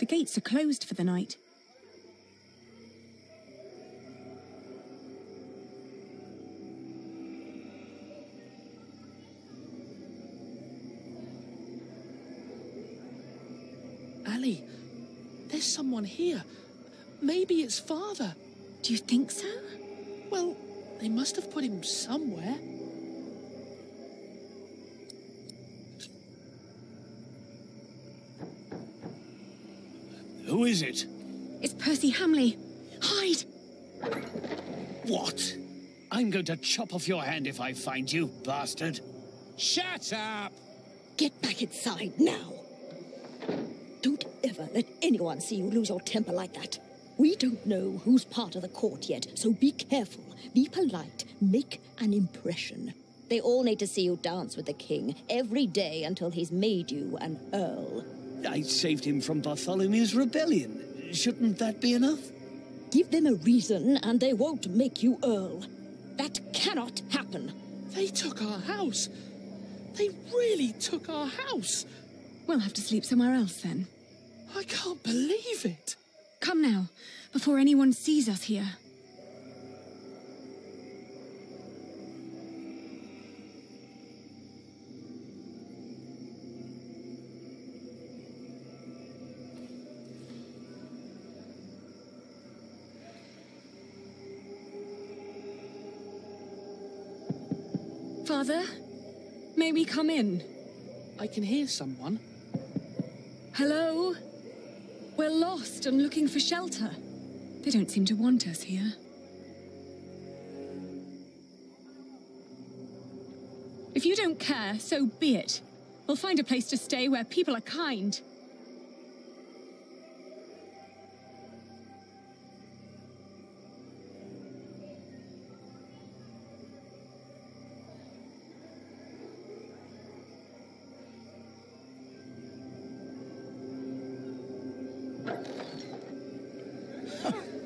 The gates are closed for the night. Ali, there's someone here. Maybe it's Father. Do you think so? Well, they must have put him somewhere. Who is it? It's Percy Hamley. Hide! What? I'm going to chop off your hand if I find you, bastard. Shut up! Get back inside now. Don't ever let anyone see you lose your temper like that. We don't know who's part of the court yet, so be careful, be polite, make an impression. They all need to see you dance with the king every day until he's made you an earl. I saved him from Bartholomew's rebellion. Shouldn't that be enough? Give them a reason and they won't make you earl. That cannot happen. They took our house. They really took our house. We'll have to sleep somewhere else then. I can't believe it. Come now, before anyone sees us here. Father, may we come in? I can hear someone. Hello? We're lost and looking for shelter. They don't seem to want us here. If you don't care, so be it. We'll find a place to stay where people are kind.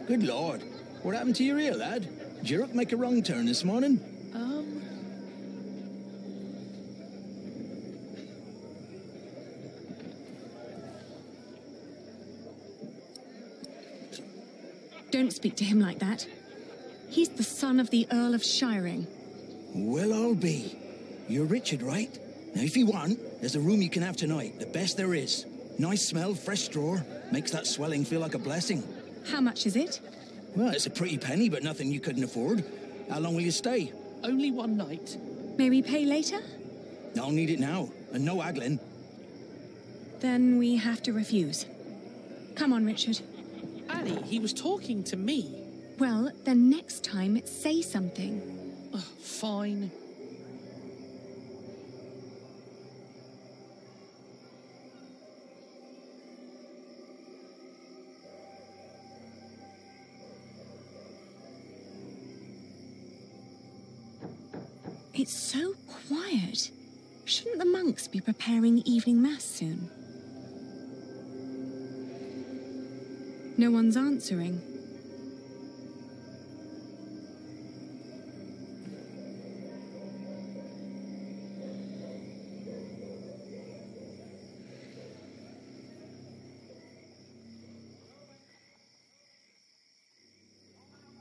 Good Lord. What happened to your ear, lad? Did your hook make a wrong turn this morning? Don't speak to him like that. He's the son of the Earl of Shiring. Well, I'll be. You're Richard, right? Now, if you want, there's a room you can have tonight, the best there is. Nice smell, fresh straw. Makes that swelling feel like a blessing. How much is it? Well, it's a pretty penny, but nothing you couldn't afford. How long will you stay? Only one night. May we pay later? I'll need it now, and no haggling. Then we have to refuse. Come on, Richard. Ali, he was talking to me. Well, then next time, say something. Fine. It's so quiet. Shouldn't the monks be preparing evening mass soon? No one's answering.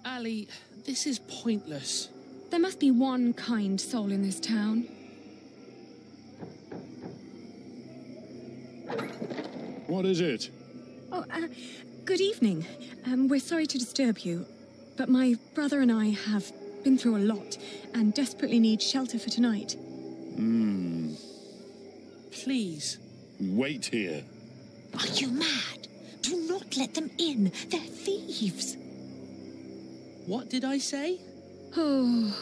Ali, this is pointless. There must be one kind soul in this town. What is it? Oh, good evening. We're sorry to disturb you, but my brother and I have been through a lot and desperately need shelter for tonight. Please. Wait here. Are you mad? Do not let them in. They're thieves. What did I say? Oh.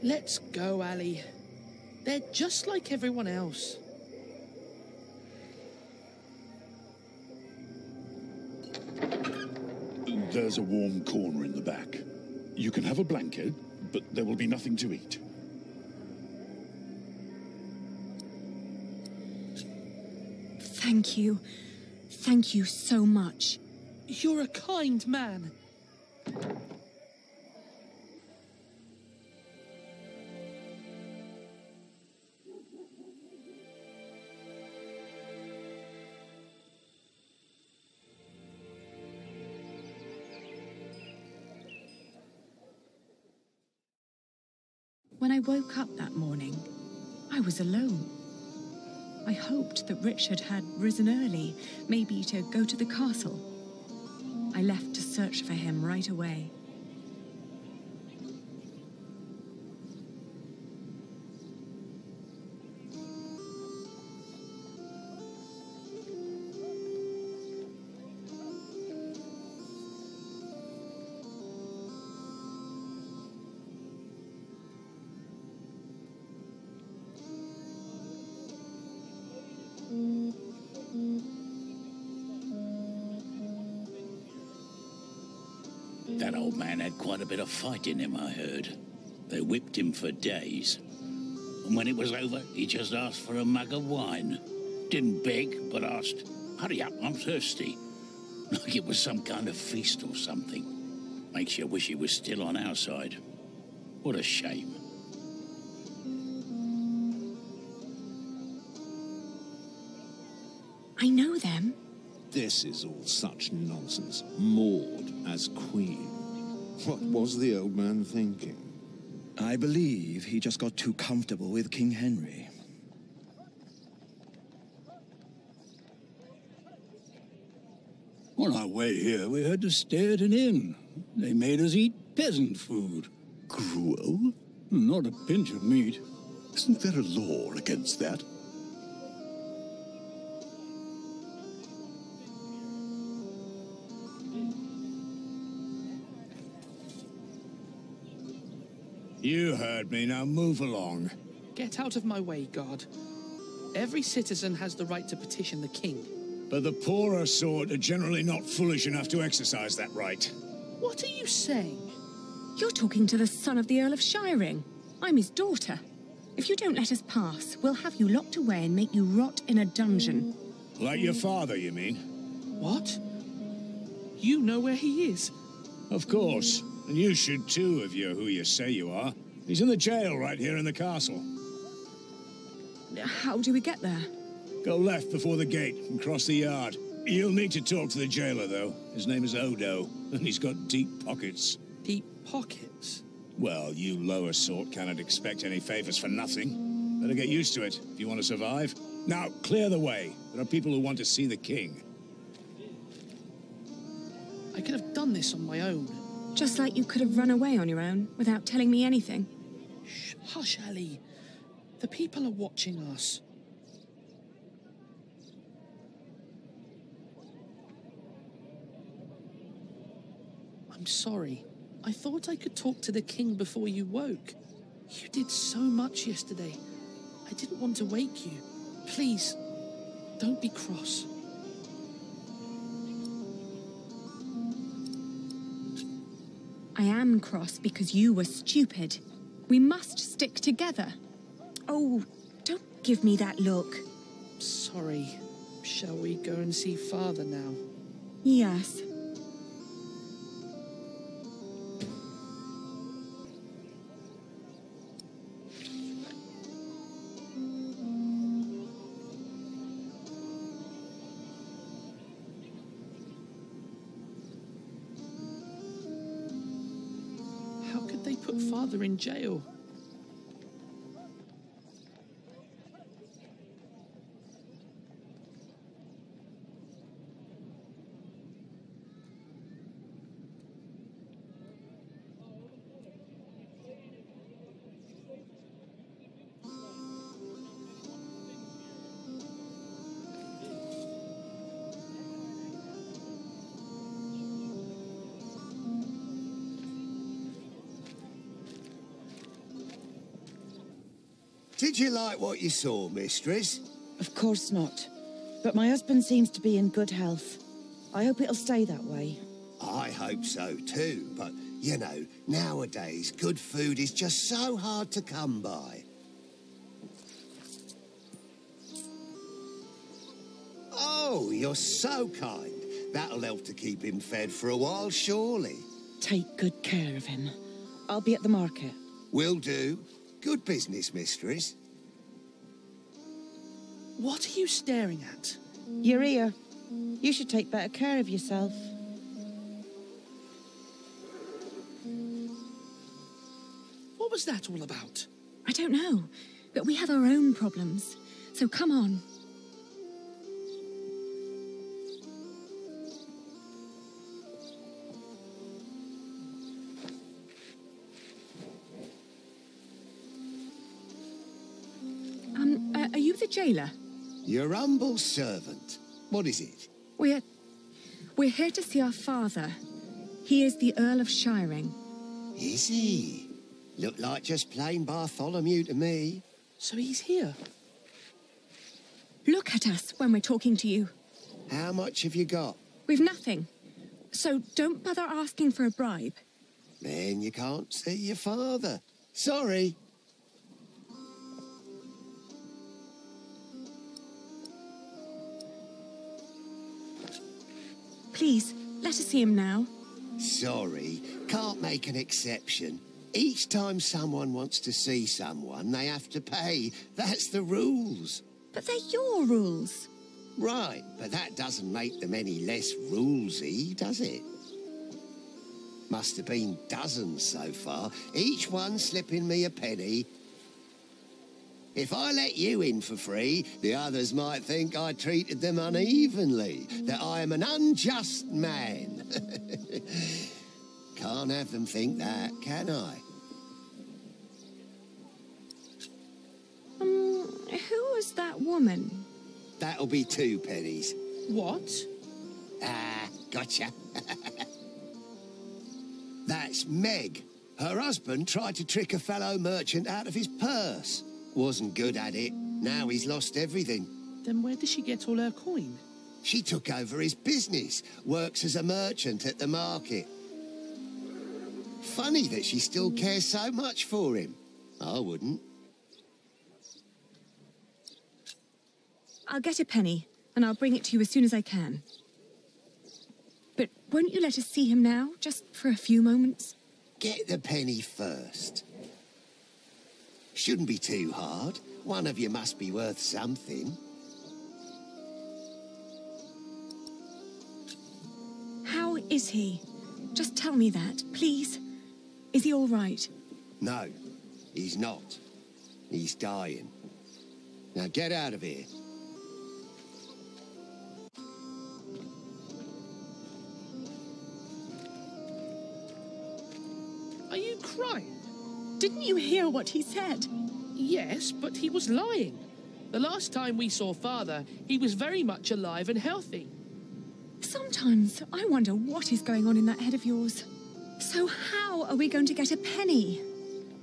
Let's go, Ali. They're just like everyone else. There's a warm corner in the back. You can have a blanket, but there will be nothing to eat. Thank you. Thank you so much. You're a kind man. When I woke up that morning, I was alone. I hoped that Richard had risen early, maybe to go to the castle. I left to search for him right away. That old man had quite a bit of fight in him, I heard. They whipped him for days. And when it was over, he just asked for a mug of wine. Didn't beg, but asked, "Hurry up, I'm thirsty." Like it was some kind of feast or something. Makes you wish he was still on our side. What a shame. I know them. This is all such nonsense. Maud as queen. What was the old man thinking? I believe he just got too comfortable with King Henry. On our way here, we had to stay at an inn. They made us eat peasant food. Gruel? Not a pinch of meat. Isn't there a law against that? You heard me, now move along. Get out of my way, guard. Every citizen has the right to petition the king. But the poorer sort are generally not foolish enough to exercise that right. What are you saying? You're talking to the son of the Earl of Shiring. I'm his daughter. If you don't let us pass, we'll have you locked away and make you rot in a dungeon. Like your father, you mean? What? You know where he is? Of course. And you should too, if you're who you say you are. He's in the jail right here in the castle. How do we get there? Go left before the gate and cross the yard. You'll need to talk to the jailer, though. His name is Odo, and he's got deep pockets. Deep pockets? Well, you lower sort cannot expect any favors for nothing. Better get used to it if you want to survive. Now, clear the way. There are people who want to see the king. I could have done this on my own. Just like you could have run away on your own without telling me anything. Shh, hush, Ali. The people are watching us. I'm sorry. I thought I could talk to the king before you woke. You did so much yesterday. I didn't want to wake you. Please, don't be cross. I am cross because you were stupid. We must stick together. Oh, don't give me that look. Sorry. Shall we go and see Father now? Yes. How could they put Father in jail? Did you like what you saw, mistress? Of course not. But my husband seems to be in good health. I hope it'll stay that way. I hope so too, but, you know, nowadays good food is just so hard to come by. Oh, you're so kind. That'll help to keep him fed for a while, surely. Take good care of him. I'll be at the market. Will do. Good business, mistress. What are you staring at? You're here. You should take better care of yourself. What was that all about? I don't know, but we have our own problems. So come on. Are you the jailer? Your humble servant. What is it? We're here to see our father. He is the Earl of Shiring. Is he? Look like just plain Bartholomew to me. So he's here. Look at us when we're talking to you. How much have you got? We've nothing. So don't bother asking for a bribe. Then you can't see your father. Sorry. Please, let us see him now. Sorry, can't make an exception. Each time someone wants to see someone, they have to pay. That's the rules. But they're your rules. Right, but that doesn't make them any less rulesy, does it? Must have been dozens so far, each one slipping me a penny. If I let you in for free, the others might think I treated them unevenly, that I am an unjust man. Can't have them think that, can I? Who was that woman? That'll be 2 pennies. What? Ah, gotcha. That's Meg. Her husband tried to trick a fellow merchant out of his purse. Wasn't good at it. Now he's lost everything. Then where does she get all her coin? She took over his business, works as a merchant at the market. Funny that she still cares so much for him. I wouldn't. I'll get a penny, and I'll bring it to you as soon as I can. But won't you let us see him now, just for a few moments? Get the penny first. Shouldn't be too hard. One of you must be worth something. How is he? Just tell me that, please. Is he all right? No, he's not. He's dying. Now get out of here. Are you crying? Didn't you hear what he said? Yes, but he was lying. The last time we saw Father, he was very much alive and healthy. Sometimes I wonder what is going on in that head of yours. So how are we going to get a penny?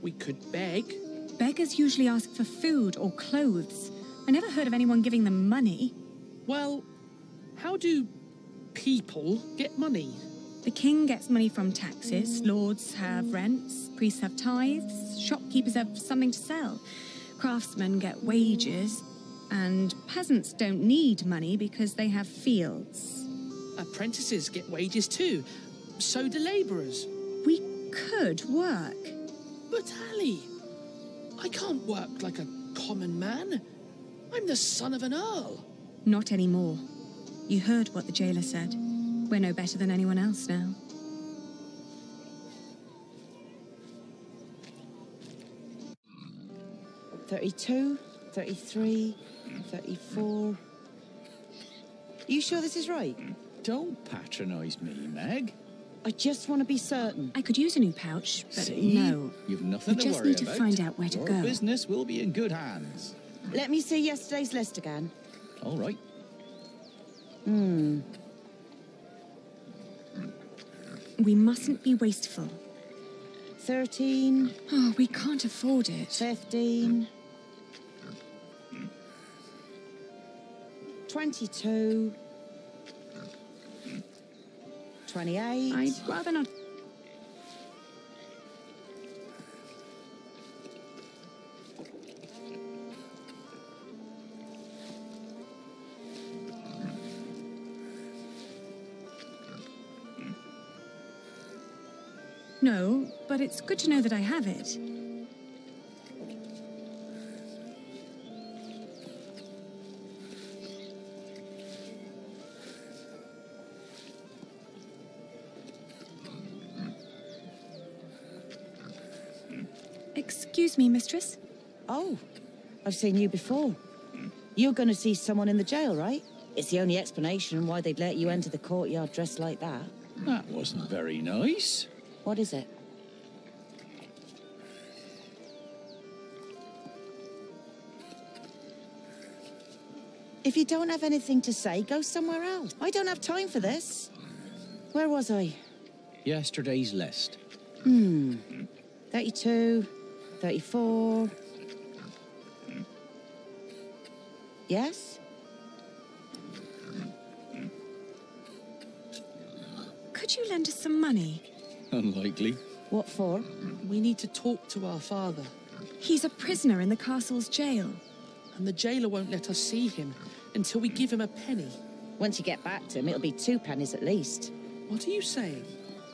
We could beg. Beggars usually ask for food or clothes. I never heard of anyone giving them money. Well, how do people get money? The king gets money from taxes, lords have rents, priests have tithes, shopkeepers have something to sell, craftsmen get wages, and peasants don't need money because they have fields. Apprentices get wages too. So do labourers. We could work. But Ali, I can't work like a common man. I'm the son of an earl. Not anymore. You heard what the jailer said. We're no better than anyone else now. $32, $33, $34. You sure this is right? Don't patronise me, Meg. I just want to be certain. I could use a new pouch, but See? no. You've nothing We to just worry need to about. find out where to Your go. business will be in good hands. Let me see yesterday's list again. All right. We mustn't be wasteful. 13. Oh, we can't afford it. 15. 22. 28. I'd rather not. No, but it's good to know that I have it. Excuse me, mistress? Oh, I've seen you before. You're going to see someone in the jail, right? It's the only explanation why they'd let you enter the courtyard dressed like that. That wasn't very nice. What is it? If you don't have anything to say, go somewhere else. I don't have time for this. Where was I? Yesterday's list. 32, 34... Yes? Could you lend us some money? Unlikely. What for? We need to talk to our father. He's a prisoner in the castle's jail. And the jailer won't let us see him until we give him a penny. Once you get back to him, it'll be 2 pennies at least. What are you saying?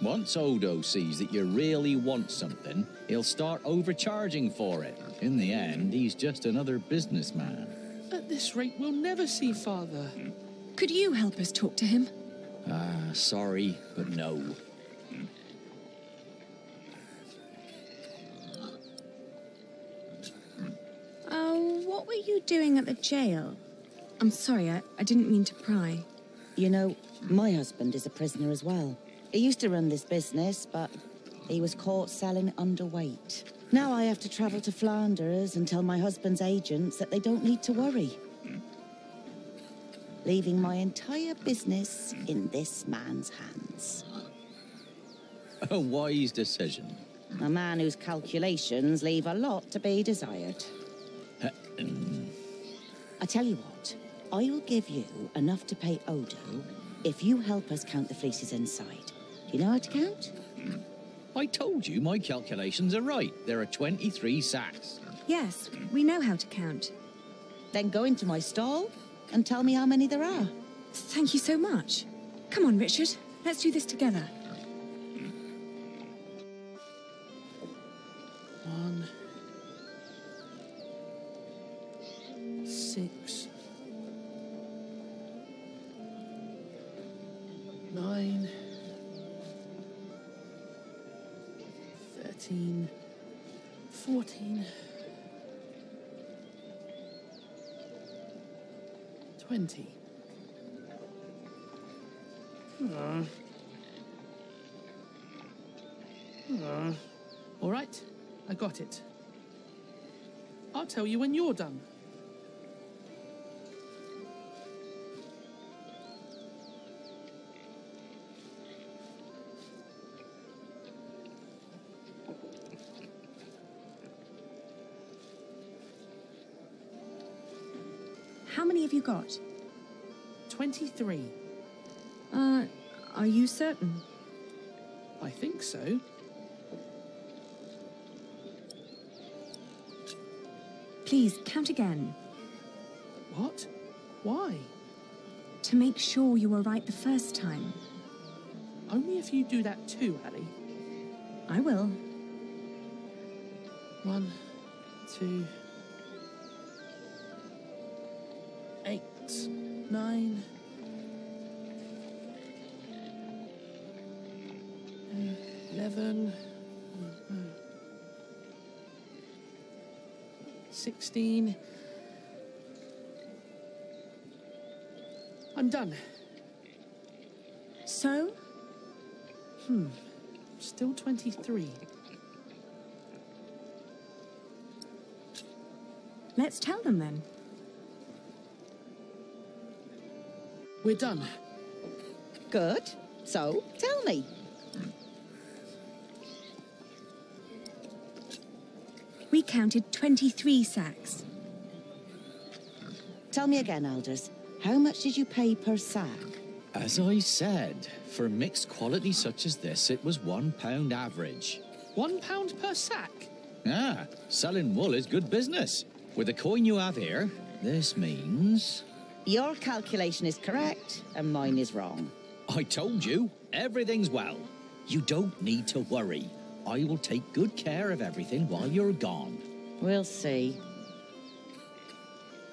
Once Odo sees that you really want something, he'll start overcharging for it. In the end, he's just another businessman. At this rate, we'll never see father. Could you help us talk to him? Sorry, but no. What were you doing at the jail? I'm sorry, I didn't mean to pry. You know, my husband is a prisoner as well. He used to run this business, but he was caught selling underweight. Now I have to travel to Flanders and tell my husband's agents that they don't need to worry. Leaving my entire business in this man's hands. A wise decision. A man whose calculations leave a lot to be desired. I tell you what, I will give you enough to pay Odo if you help us count the fleeces inside. Do you know how to count? I told you my calculations are right. There are 23 sacks. Yes, we know how to count. Then go into my stall and tell me how many there are. Thank you so much. Come on, Richard. Let's do this together. 1, 6, 9, 13, 14, 20. All right, I got it. I'll tell you when you're done. How many have you got? 23. Are you certain? I think so. Please, count again. What? Why? To make sure you were right the first time. Only if you do that too, Ali. I will. 1, 2, 8, 9, 11, 16. I'm done. So? Still 23. Let's tell them then. We're done. Good. So, tell me. We counted 23 sacks. Tell me again, Elders. How much did you pay per sack? As I said, for mixed quality such as this, it was £1 average. £1 per sack? Selling wool is good business. With the coin you have here, this means... Your calculation is correct, and mine is wrong. I told you, everything's well. You don't need to worry. I will take good care of everything while you're gone. We'll see.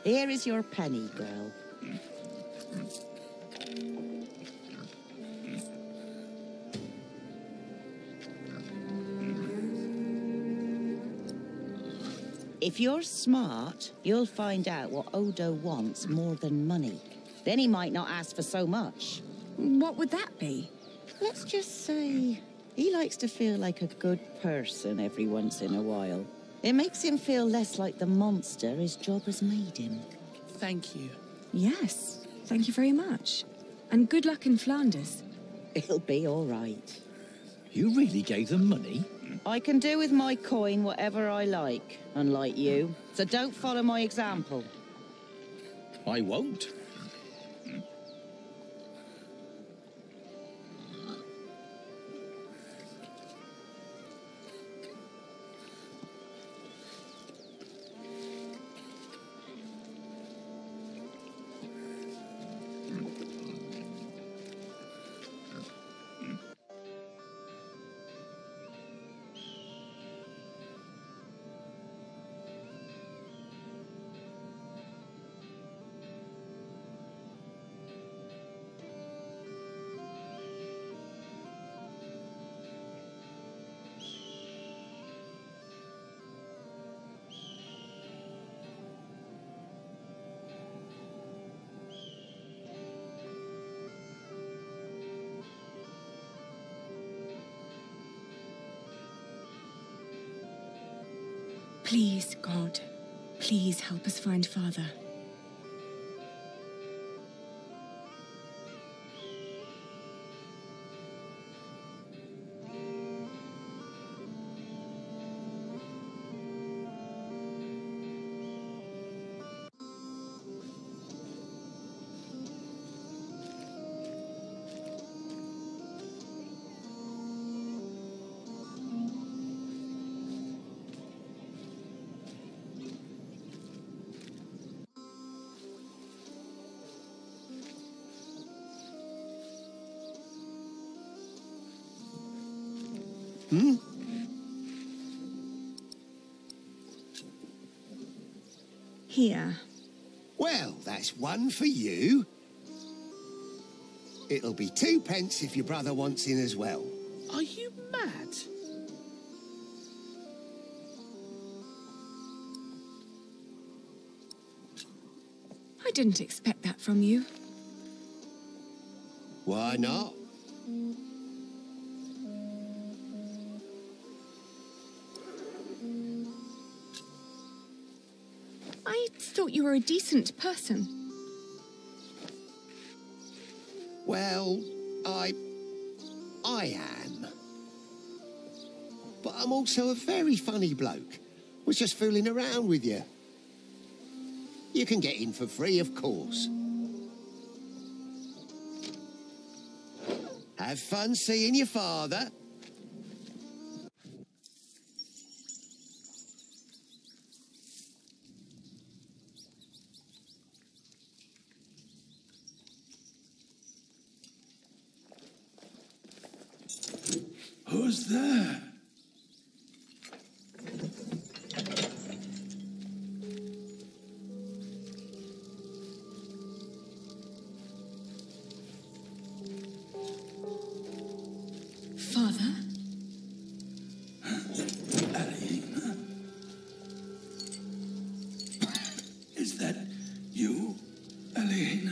Here is your penny, girl. If you're smart, you'll find out what Odo wants more than money. Then he might not ask for so much. What would that be? Let's just say he likes to feel like a good person every once in a while. It makes him feel less like the monster his job has made him. Thank you. Yes, thank you very much. And good luck in Flanders. It'll be all right. You really gave them money? I can do with my coin whatever I like, unlike you. So don't follow my example. I won't. Please, God, please help us find Father. Here. Well, that's one for you. It'll be 2 pence if your brother wants in as well. Are you mad? I didn't expect that from you. Why not? I thought you were a decent person. Well, I am. But I'm also a very funny bloke. Was just fooling around with you. You can get in for free, of course. Have fun seeing your father. Who's there? Father? Aline? Is that you, Aline?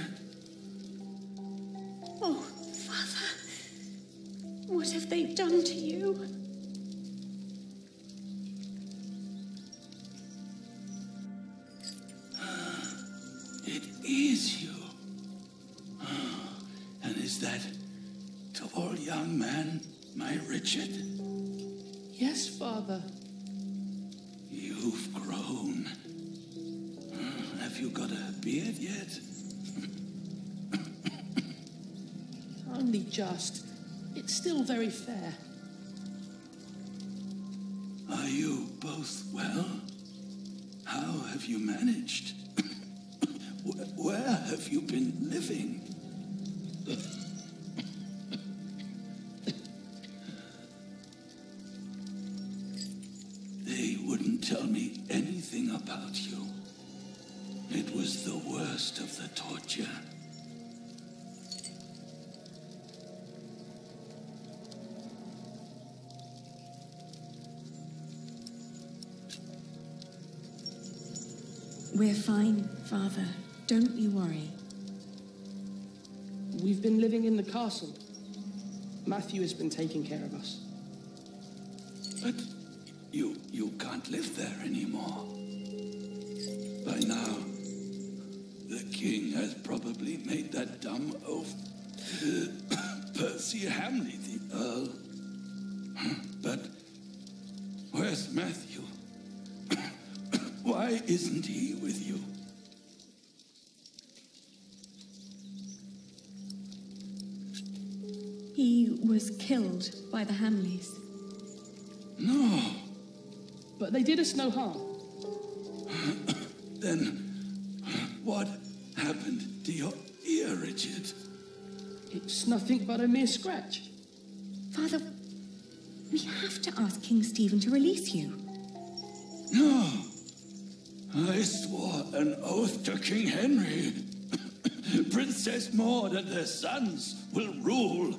Oh, Father. What have they done to you? It is you. And is that tall young man my Richard? Yes, Father. You've grown. Have you got a beard yet? Only just. It's still very fair. Are you both well? How have you managed? Where have you been living? tell me anything about you. It was the worst of the torture. We're fine, Father. Don't you worry. We've been living in the castle. Matthew has been taking care of us. But you can't live there anymore. By now, the king has probably made that dumb oaf Percy Hamley the Earl. But where's Matthew? Why isn't he with you? He was killed by the Hamleys. No. But they did us no harm. Then what happened to your ear, Richard? It's nothing but a mere scratch. Father, we have to ask King Stephen to release you. No. I swore an oath to King Henry. Princess Maud and their sons will rule.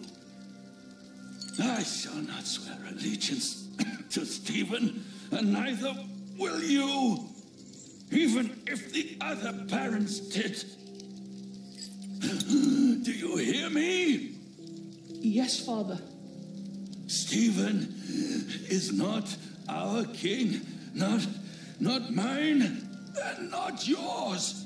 I shall not swear allegiance to Stephen, and neither will you, even if the other parents did. Do you hear me? Yes, Father. Stephen is not our king, not mine, and not yours.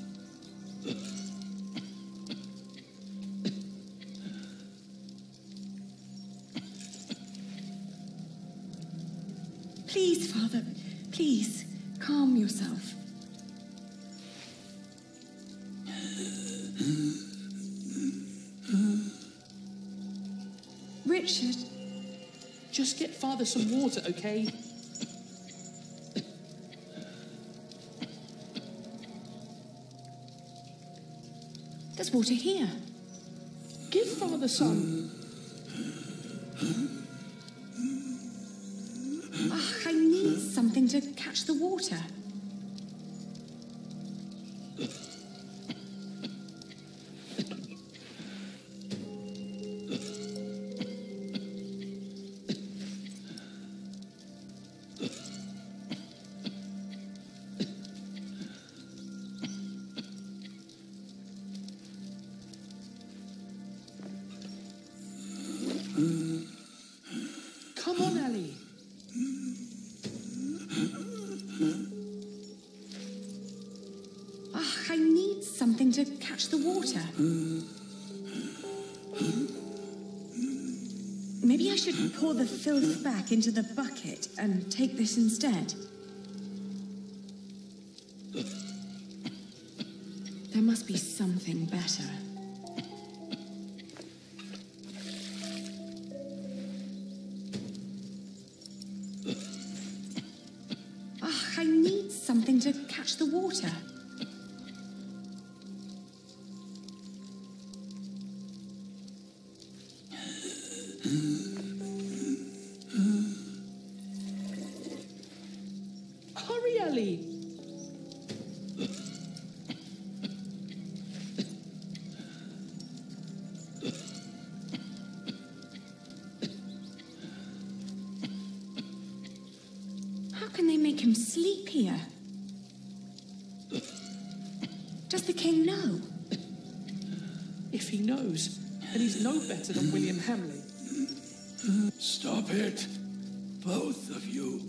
Please, Father, please, calm yourself. Richard. Just get Father some water, okay? There's water here. Give Father some. Oh, I need something to catch the water. Come on, Ellie. Oh, I need something to catch the water. Maybe I should pour the filth back into the bucket and take this instead. There must be something better. Oh, I need something to catch the water. Hurry, Ellie. How can they make him sleep here? Does the king know? If he knows, then he's no better than William Hamley. Stop it, both of you.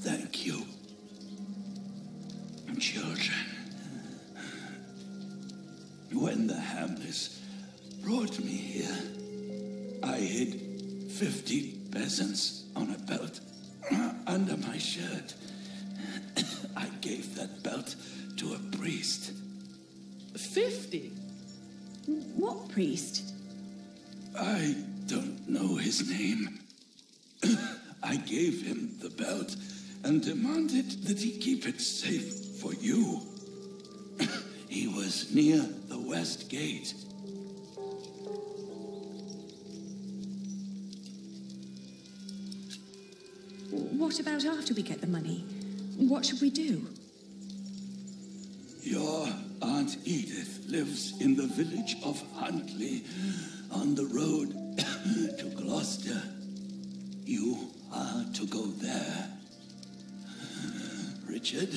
Thank you, children. When the Hamleys brought me here, I hid 50 peasants on a belt under my shirt. I gave that belt to a priest. 50? What priest? I don't know his name. I gave him the belt and demanded that he keep it safe for you. He was near the west gate. What about after we get the money? What should we do? Your Aunt Edith lives in the village of Huntley on the road to Gloucester. You are to go there. Richard,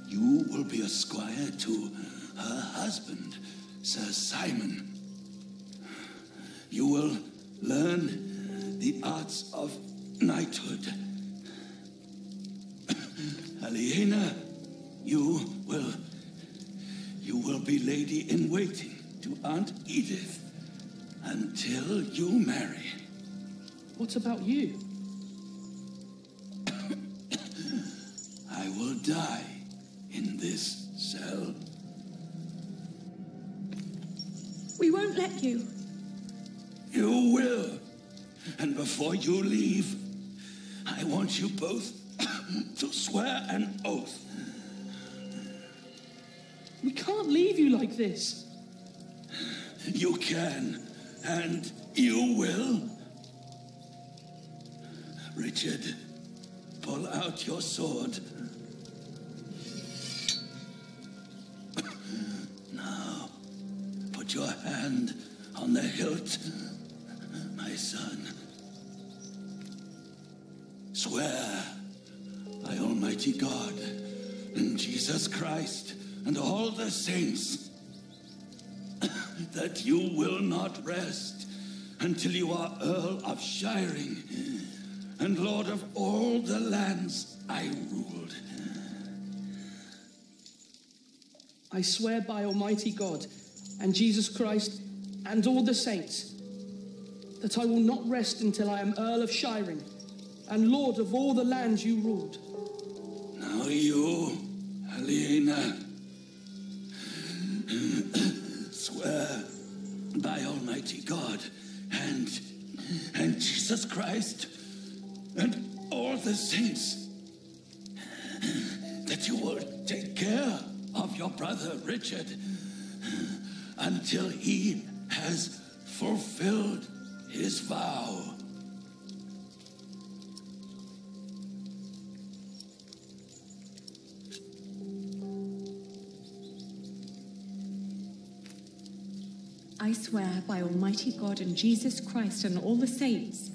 you will be a squire to her husband, Sir Simon. You will learn the arts of knighthood. Aliena, you will be lady-in-waiting to Aunt Edith until you marry. What about you? I will die in this cell. We won't let you. You will. And before you leave, I want you both to swear an oath. We can't leave you like this. You can, and you will. Richard, pull out your sword. Now, put your hand on the hilt, my son. Swear by Almighty God and Jesus Christ and all the saints that you will not rest until you are Earl of Shiring and Lord of all the lands I ruled. I swear by Almighty God and Jesus Christ and all the saints that I will not rest until I am Earl of Shiring and Lord of all the lands you ruled. Now you, Aliena, swear by Almighty God and Jesus Christ and all the saints that you will take care of your brother Richard until he has fulfilled his vow. I swear by Almighty God and Jesus Christ and all the saints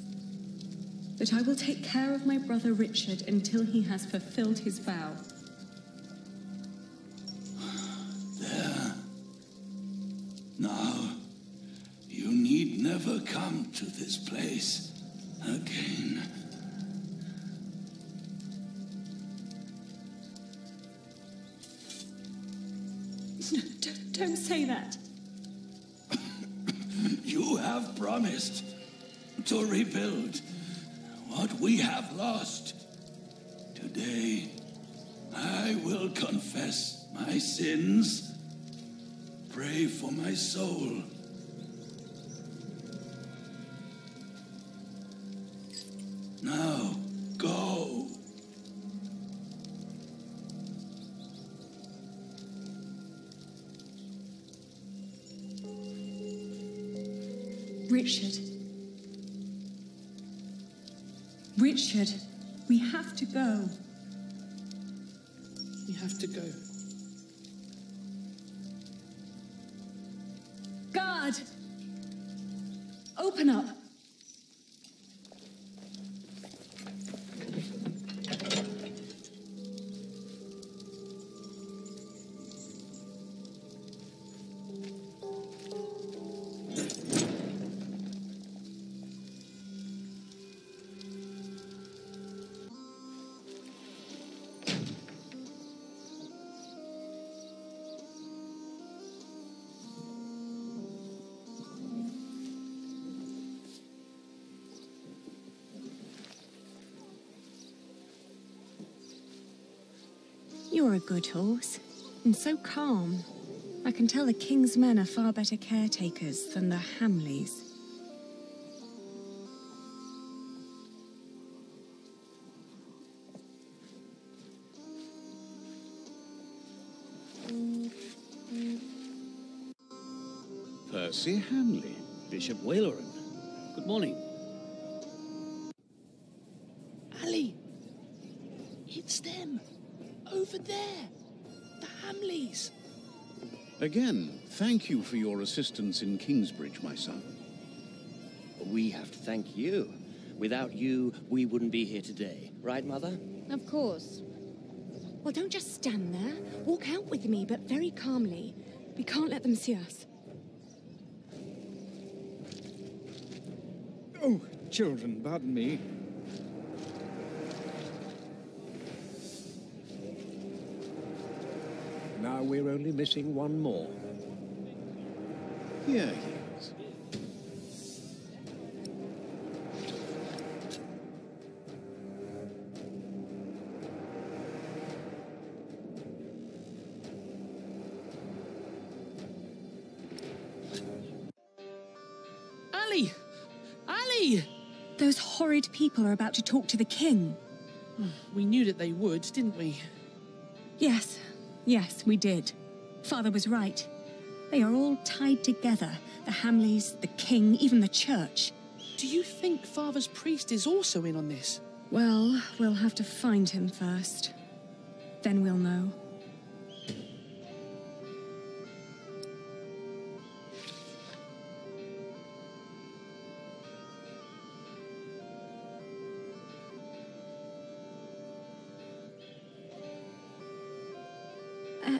that I will take care of my brother Richard until he has fulfilled his vow. There. Now, you need never come to this place again. No, don't say that. You have promised to rebuild what we have lost. Today, I will confess my sins. Pray for my soul. Now, go. Richard. Richard, we have to go. We have to go. Guard! Open up. You're a good horse, and so calm. I can tell the king's men are far better caretakers than the Hamleys. Percy Hanley. Bishop Whaleran. Good morning. Ali! It's them! Over there! The Hamleys! Again, thank you for your assistance in Kingsbridge, my son. We have to thank you. Without you, we wouldn't be here today. Right, Mother? Of course. Well, don't just stand there. Walk out with me, but very calmly. We can't let them see us. Oh, children, pardon me. Now we're only missing one more. Here he is. Ali! Ali! Those horrid people are about to talk to the king. We knew that they would, didn't we? Yes, yes, we did. Father was right. They are all tied together. The Hamleys, the king, even the church. Do you think Father's priest is also in on this? Well, we'll have to find him first. Then we'll know.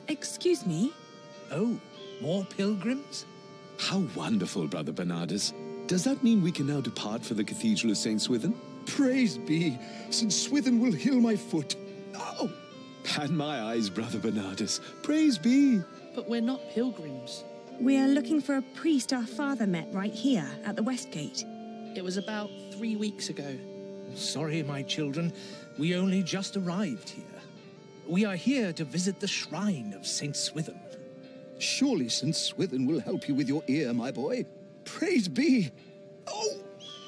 Excuse me? Oh, more pilgrims? How wonderful, Brother Bernardus. Does that mean we can now depart for the Cathedral of St. Swithin? Praise be, St. Swithin will heal my foot. Oh! And my eyes, Brother Bernardus. Praise be. But we're not pilgrims. We're looking for a priest our father met right here at the West Gate. It was about 3 weeks ago. Sorry, my children. We only just arrived here. We are here to visit the shrine of St. Swithin. Surely St. Swithin will help you with your ear, my boy. Praise be. Oh!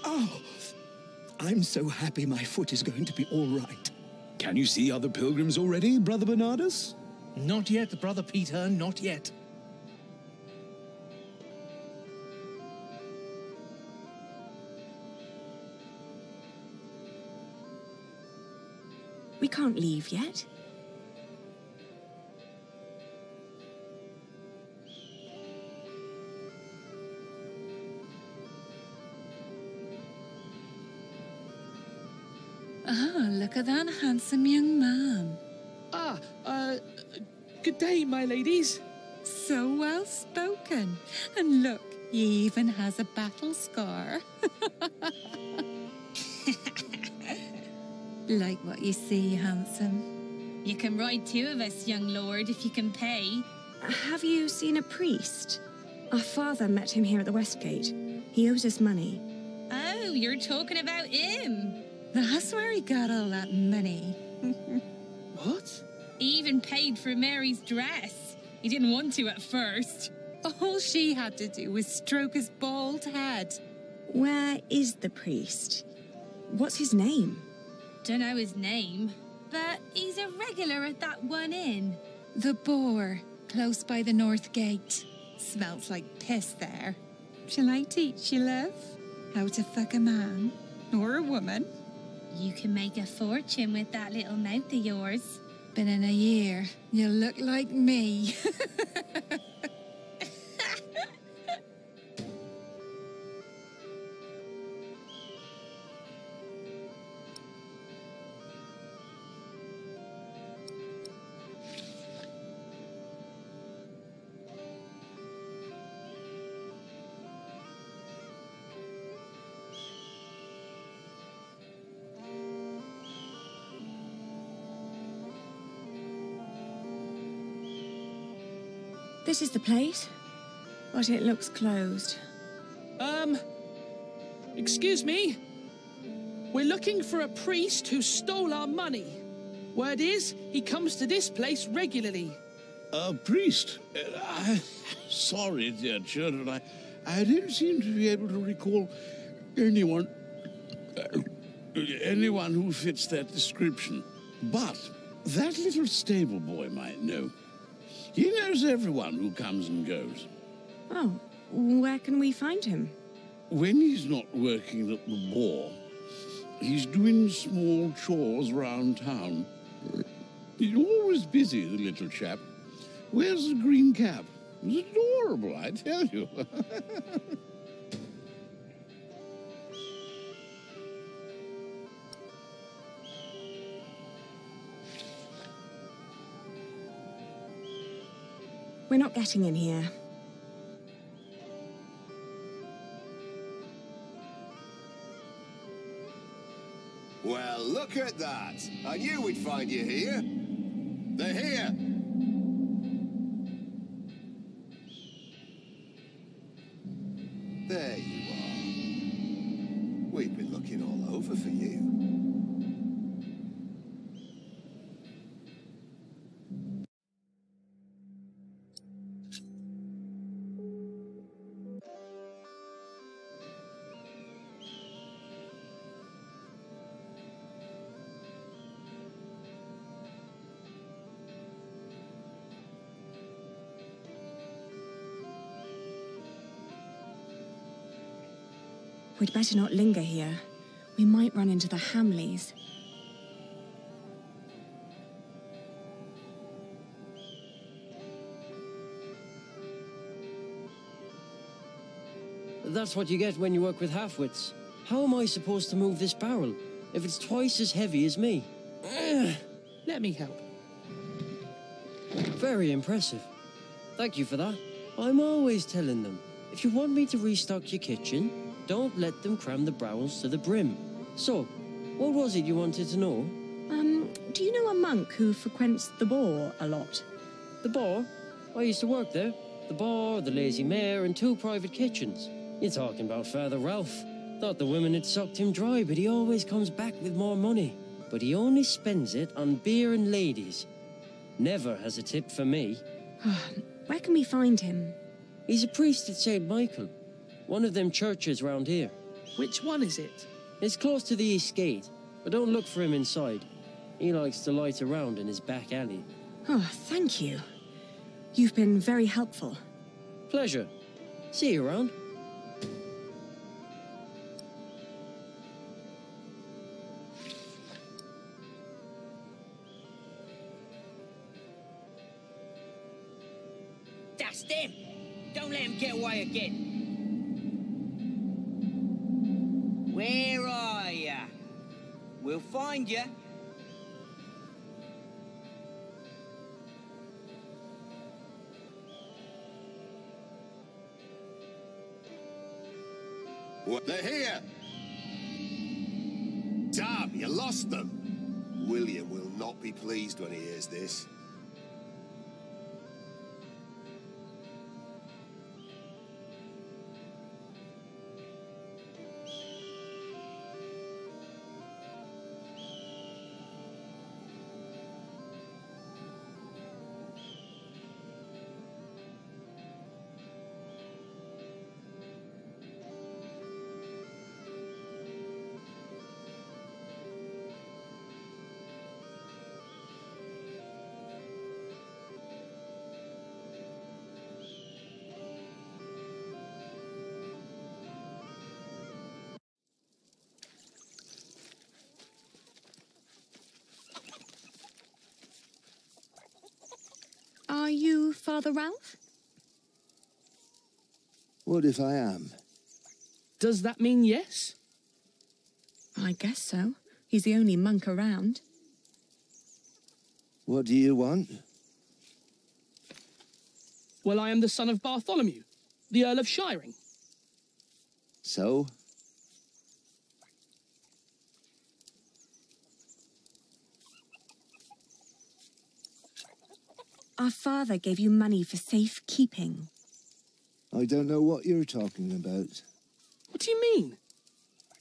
Oh! I'm so happy my foot is going to be all right. Can you see other pilgrims already, Brother Bernardus? Not yet, Brother Peter, not yet. We can't leave yet. Ah, look at that handsome young man. Good day, my ladies. So well spoken. And look, he even has a battle scar. Like what you see, handsome. You can ride 2 of us, young lord, if you can pay. Have you seen a priest? Our father met him here at the West Gate. He owes us money. Oh, you're talking about him. That's where he got all that money. What? He even paid for Mary's dress. He didn't want to at first. All she had to do was stroke his bald head. Where is the priest? What's his name? Don't know his name, but he's a regular at that one inn. The Boar, close by the North Gate. Smells like piss there. Shall I teach you, love? How to fuck a man or a woman? You can make a fortune with that little mouth of yours. Been in a year. You look like me. This is the place, but it looks closed. Excuse me? We're looking for a priest who stole our money. Word is, he comes to this place regularly. A priest? Sorry, dear children, I didn't seem to be able to recall anyone who fits that description. But that little stable boy might know. He knows everyone who comes and goes. Oh, Where can we find him? When he's not working at the war, he's doing small chores round town. He's always busy, the little chap. Wears a green cap. It's adorable, I tell you. We're not getting in here. Well, look at that. I knew we'd find you here. They're here. There you are. We've been looking all over for you. We'd better not linger here. We might run into the Hamleys. That's what you get when you work with half-wits. How am I supposed to move this barrel if it's twice as heavy as me? Let me help. Very impressive. Thank you for that. I'm always telling them, if you want me to restock your kitchen, don't let them cram the barrels to the brim. So, what was it you wanted to know? Do you know a monk who frequents the Boar a lot? The Boar? I used to work there. The Boar, the Lazy Mare, and 2 private kitchens. You're talking about Father Ralph. Thought the women had sucked him dry, but he always comes back with more money. But he only spends it on beer and ladies. Never has a tip for me. Where can we find him? He's a priest at St. Michael. One of them churches round here. Which one is it? It's close to the East Gate, but don't look for him inside. He likes to light around in his back alley. Oh, thank you. You've been very helpful. Pleasure. See you around. That's them! Don't let them get away again. Where are ya? We'll find ya. What? They're here! Damn, you lost them! William will not be pleased when he hears this. Are you Father Ralph? What if I am? Does that mean yes? I guess so. He's the only monk around. What do you want? Well, I am the son of Bartholomew, the Earl of Shiring. So? Our father gave you money for safekeeping. I don't know what you're talking about. What do you mean?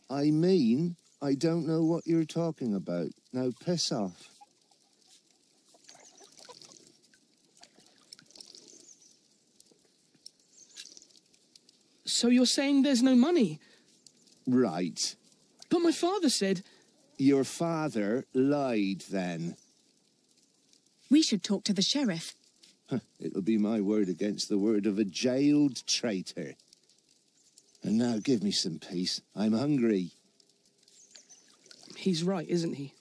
I mean, I don't know what you're talking about. Now piss off. So you're saying there's no money? Right. But my father said... Your father lied then. We should talk to the sheriff. It'll be my word against the word of a jailed traitor. And now give me some peace. I'm hungry. He's right, isn't he?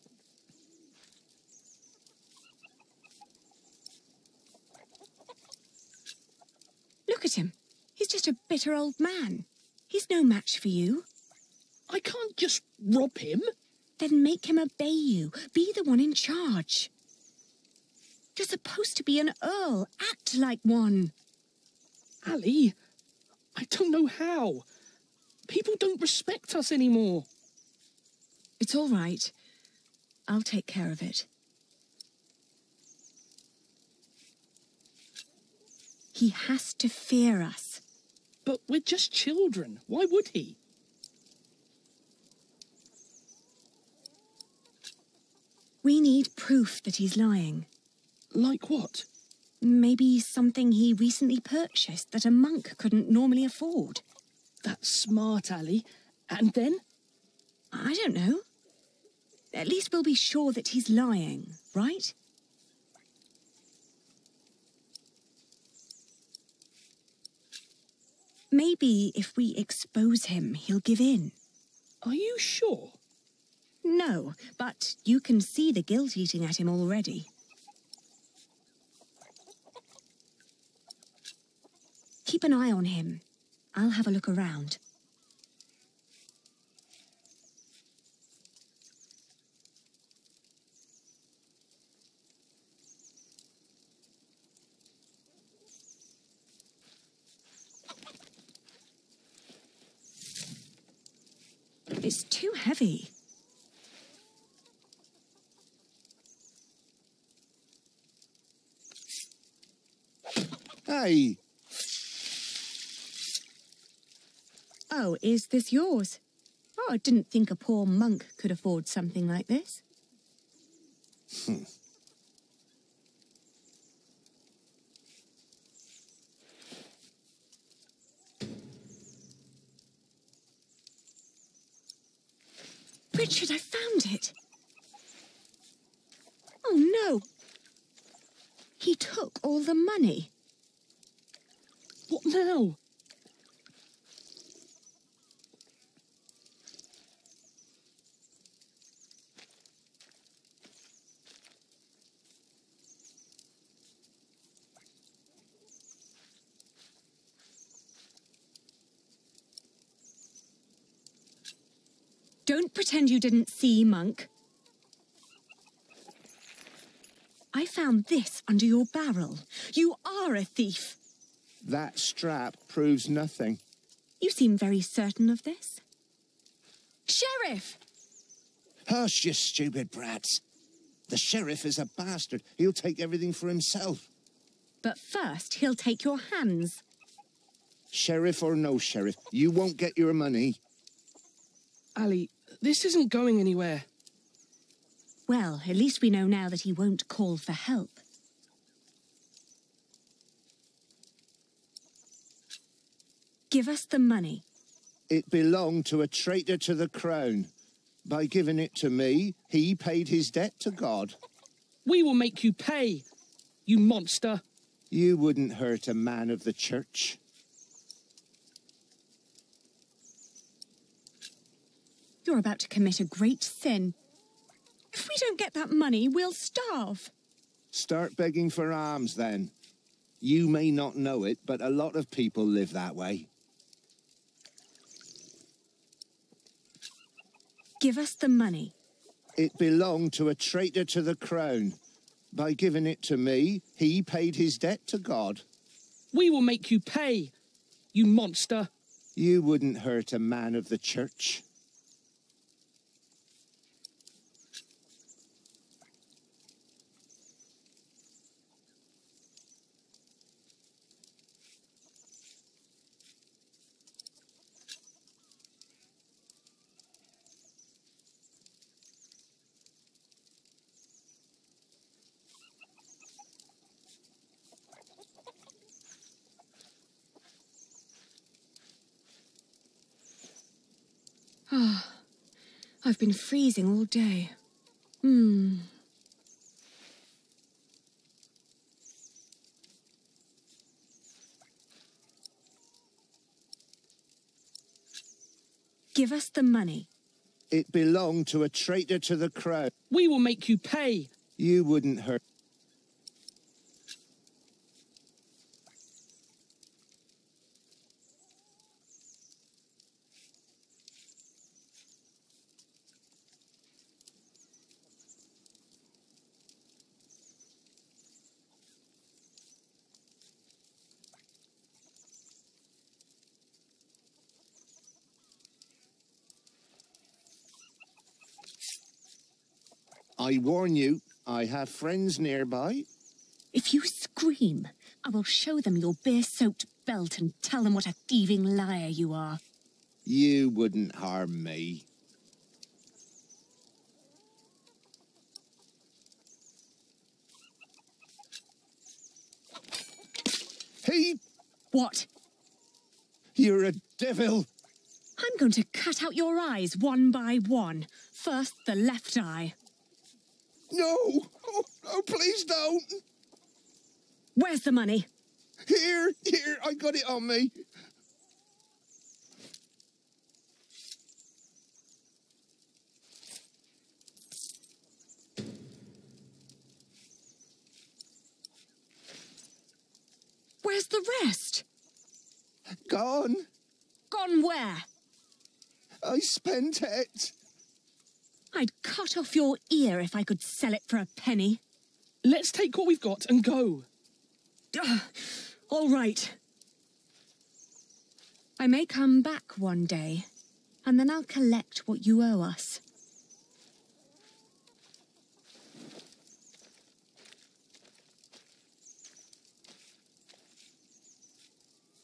Look at him. He's just a bitter old man. He's no match for you. I can't just rob him. Then make him obey you. Be the one in charge. You're supposed to be an earl. Act like one. Ali, I don't know how. People don't respect us anymore. It's all right. I'll take care of it. He has to fear us. But we're just children. Why would he? We need proof that he's lying. Like what? Maybe something he recently purchased that a monk couldn't normally afford. That's smart, Ali. And then? I don't know. At least we'll be sure that he's lying, right? Maybe if we expose him, he'll give in. Are you sure? No, but you can see the guilt eating at him already. Keep an eye on him. I'll have a look around. It's too heavy. Hey! Oh, is this yours? Oh, I didn't think a poor monk could afford something like this. Richard, I found it. Oh, no. He took all the money. What now? Don't pretend you didn't see, monk. I found this under your barrel. You are a thief. That strap proves nothing. You seem very certain of this. Sheriff! Hush, you stupid brats. The sheriff is a bastard. He'll take everything for himself. But first, he'll take your hands. Sheriff or no sheriff, you won't get your money. Ali, this isn't going anywhere. Well, at least we know now that he won't call for help. Give us the money. It belonged to a traitor to the crown. By giving it to me, he paid his debt to God. We will make you pay, you monster. You wouldn't hurt a man of the church. You're about to commit a great sin. If we don't get that money, we'll starve. Start begging for alms, then. You may not know it, but a lot of people live that way. Give us the money. It belonged to a traitor to the crown. By giving it to me, he paid his debt to God. We will make you pay, you monster. You wouldn't hurt a man of the church. Ah, I've been freezing all day. Give us the money. It belonged to a traitor to the crown. We will make you pay. You wouldn't hurt. I warn you, I have friends nearby. If you scream, I will show them your beer-soaked belt and tell them what a thieving liar you are. You wouldn't harm me. He... What? You're a devil. I'm going to cut out your eyes one by one. First, the left eye. No! Oh, please don't! Where's the money? Here, I got it on me. Where's the rest? Gone. Gone where? I spent it. I'd cut off your ear if I could sell it for a penny. Let's take what we've got and go. All right. I may come back one day, and then I'll collect what you owe us.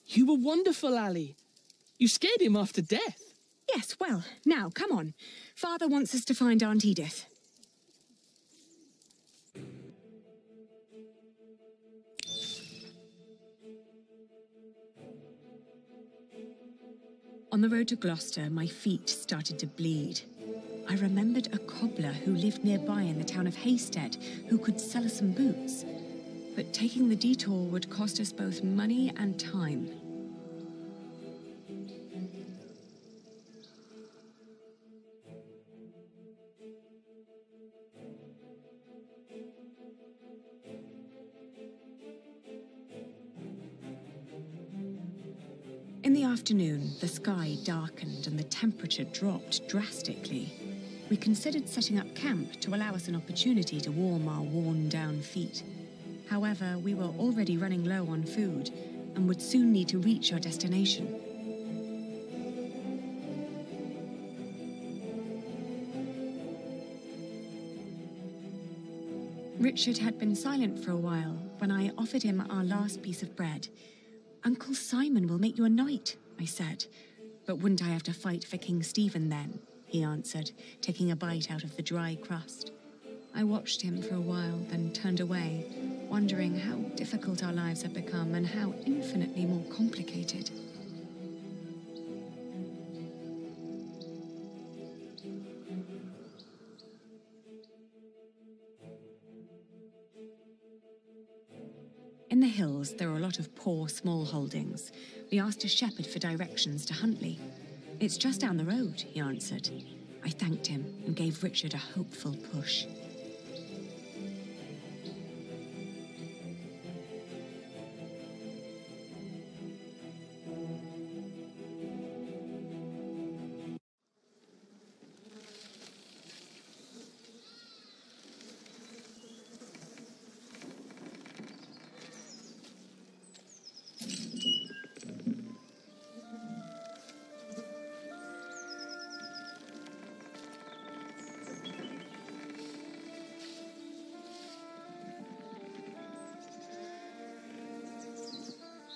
You were wonderful, Ali. You scared him after death. Yes, well, now, come on. Father wants us to find Aunt Edith. On the road to Gloucester, my feet started to bleed. I remembered a cobbler who lived nearby in the town of Haysted who could sell us some boots. But taking the detour would cost us both money and time. In the afternoon, the sky darkened and the temperature dropped drastically. We considered setting up camp to allow us an opportunity to warm our worn-down feet. However, we were already running low on food and would soon need to reach our destination. Richard had been silent for a while when I offered him our last piece of bread. Uncle Simon will make you a knight, I said. But wouldn't I have to fight for King Stephen then? He answered, taking a bite out of the dry crust. I watched him for a while, then turned away, wondering how difficult our lives had become and how infinitely more complicated. In the hills, there are a lot of poor, small holdings. We asked a shepherd for directions to Huntley. It's just down the road, he answered. I thanked him and gave Richard a hopeful push.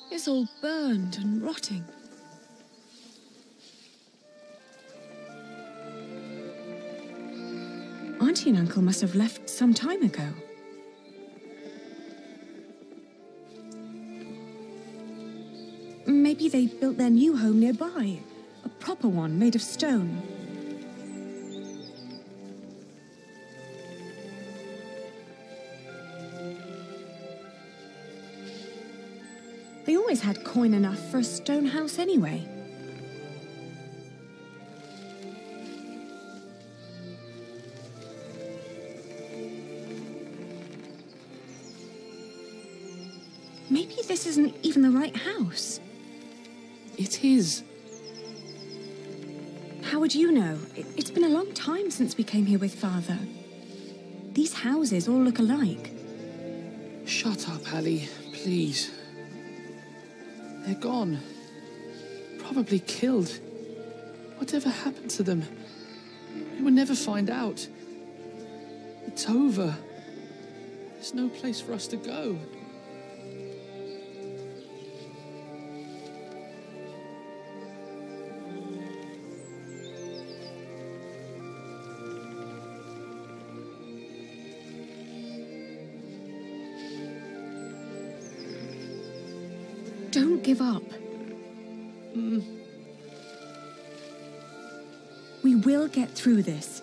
It's all burned and rotting. Auntie and Uncle must have left some time ago. Maybe they built their new home nearby. A proper one made of stone. They always had coin enough for a stone house anyway. This isn't even the right house. It is. How would you know? It's been a long time since we came here with Father. These houses all look alike. Shut up, Hallie, please. They're gone. Probably killed. Whatever happened to them? We will never find out. It's over. There's no place for us to go. Don't give up. We will get through this.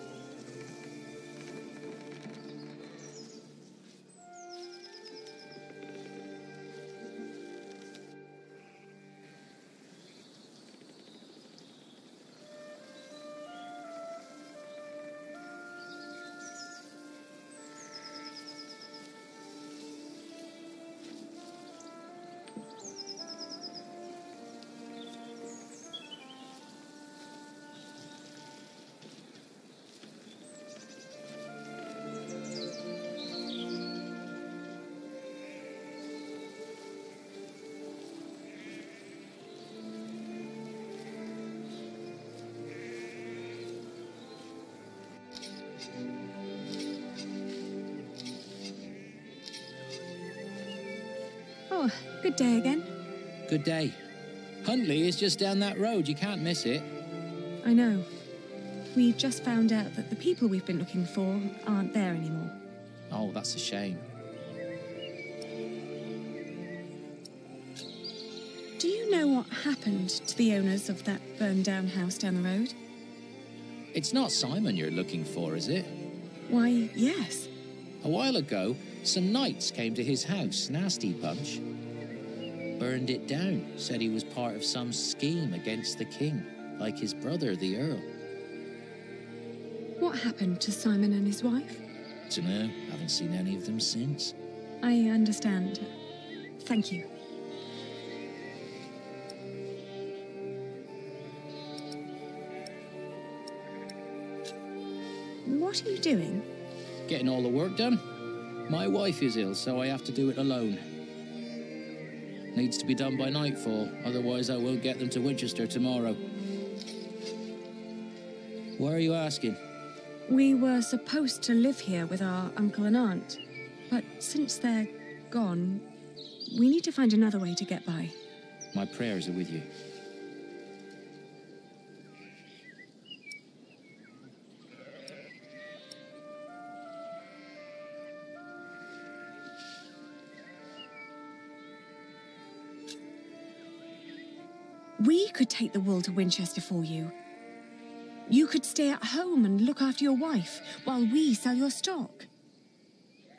Oh, good day again. Good day. Huntley is just down that road. You can't miss it. I know. We just found out that the people we've been looking for aren't there anymore. Oh, that's a shame. Do you know what happened to the owners of that burned-down house down the road? It's not Simon you're looking for, is it? Why, yes. A while ago, some knights came to his house, nasty bunch. Burned it down, said he was part of some scheme against the king, like his brother, the Earl. What happened to Simon and his wife? Dunno, haven't seen any of them since. I understand. Thank you. What are you doing? Getting all the work done. My wife is ill, so I have to do it alone. Needs to be done by nightfall, otherwise I won't get them to Winchester tomorrow. Why are you asking? We were supposed to live here with our uncle and aunt, but since they're gone, we need to find another way to get by. My prayers are with you. We could take the wool to Winchester for you. You could stay at home and look after your wife while we sell your stock.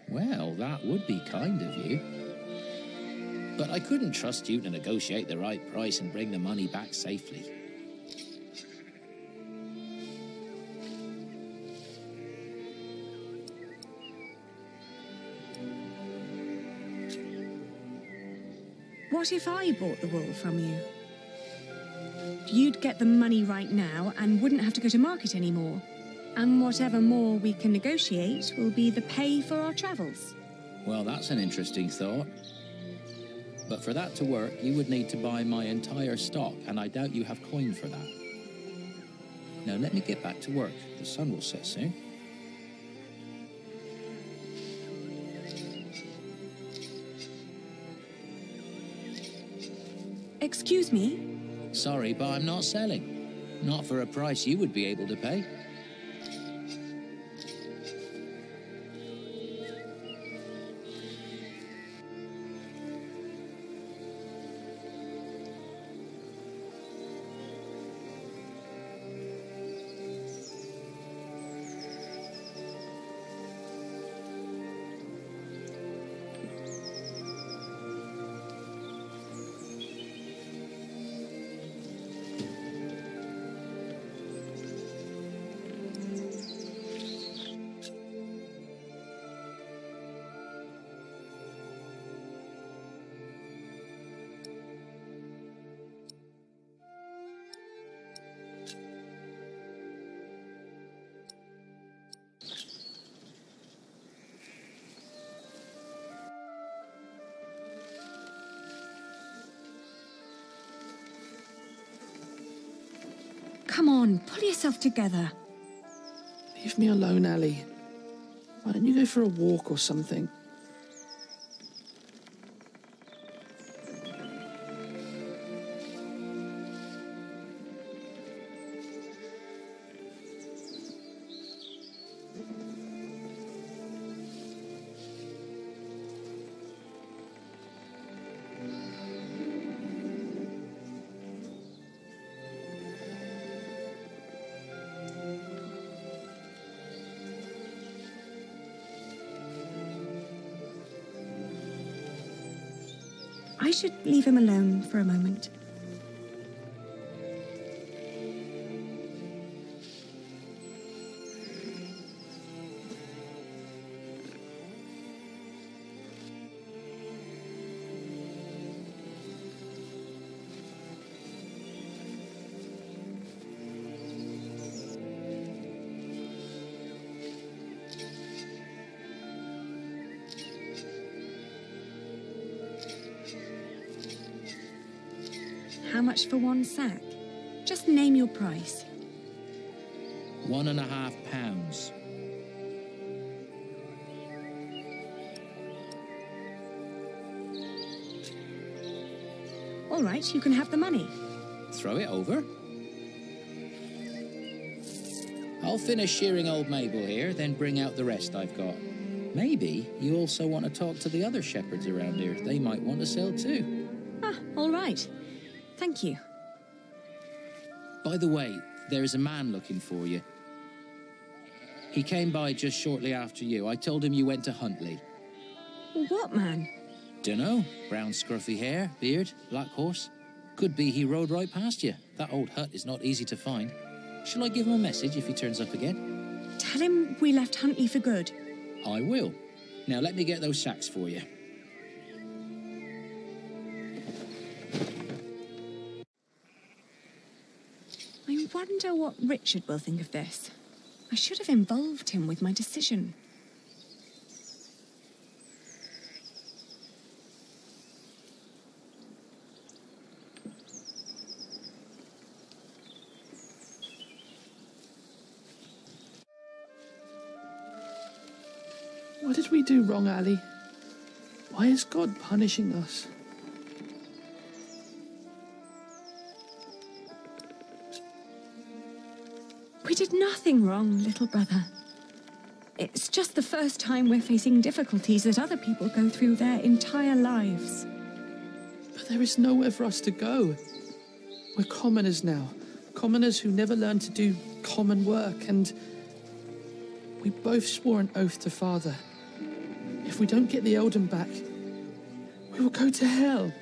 Well, that would be kind of you. But I couldn't trust you to negotiate the right price and bring the money back safely. What if I bought the wool from you? You'd get the money right now and wouldn't have to go to market anymore. And whatever more we can negotiate will be the pay for our travels. Well, that's an interesting thought. But for that to work, you would need to buy my entire stock, and I doubt you have coin for that. Now, let me get back to work. The sun will set soon. Excuse me? Sorry, but I'm not selling. Not for a price you would be able to pay. come on, pull yourself together. Leave me alone, Allie. Why don't you go for a walk or something? I should leave him alone for a moment. How much for one sack? Just name your price. £1.50. All right, you can have the money. Throw it over. I'll finish shearing old Mabel here, then bring out the rest I've got. Maybe you also want to talk to the other shepherds around here. They might want to sell too. Ah, all right. Thank you. By the way, there is a man looking for you. He came by just shortly after you. I told him you went to Huntley. What man? Dunno. Brown scruffy hair, beard, black horse. Could be he rode right past you. That old hut is not easy to find. Shall I give him a message if he turns up again? Tell him we left Huntley for good. I will. Now let me get those sacks for you. I wonder what Richard will think of this. I should have involved him with my decision. What did we do wrong, Allie? Why is God punishing us? We did nothing wrong, little brother. It's just the first time we're facing difficulties that other people go through their entire lives. But there is nowhere for us to go. We're commoners now. Commoners who never learned to do common work, and we both swore an oath to Father. If we don't get the Eldon back, we will go to hell.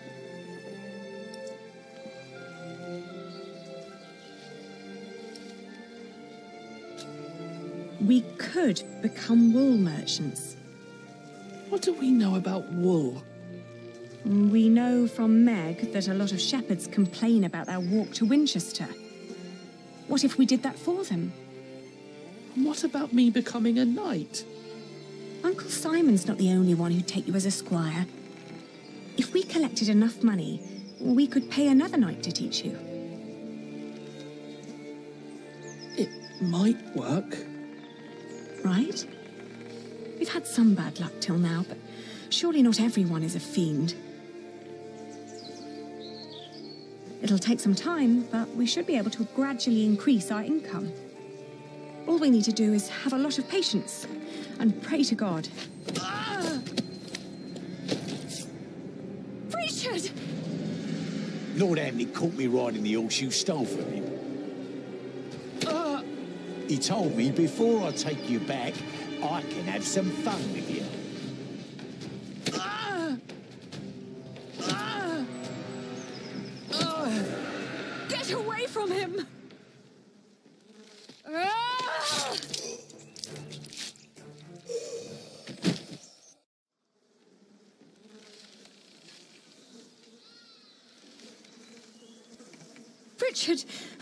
We could become wool merchants. What do we know about wool? We know from Meg that a lot of shepherds complain about their walk to Winchester. What if we did that for them? And what about me becoming a knight? Uncle Simon's not the only one who'd take you as a squire. If we collected enough money, we could pay another knight to teach you. It might work. Right? We've had some bad luck till now, but surely not everyone is a fiend. It'll take some time, but we should be able to gradually increase our income. All we need to do is have a lot of patience and pray to God. Ah! Richard! Lord Hamley caught me riding the horse you stole from him. He told me before I take you back, I can have some fun with you. Get away from him!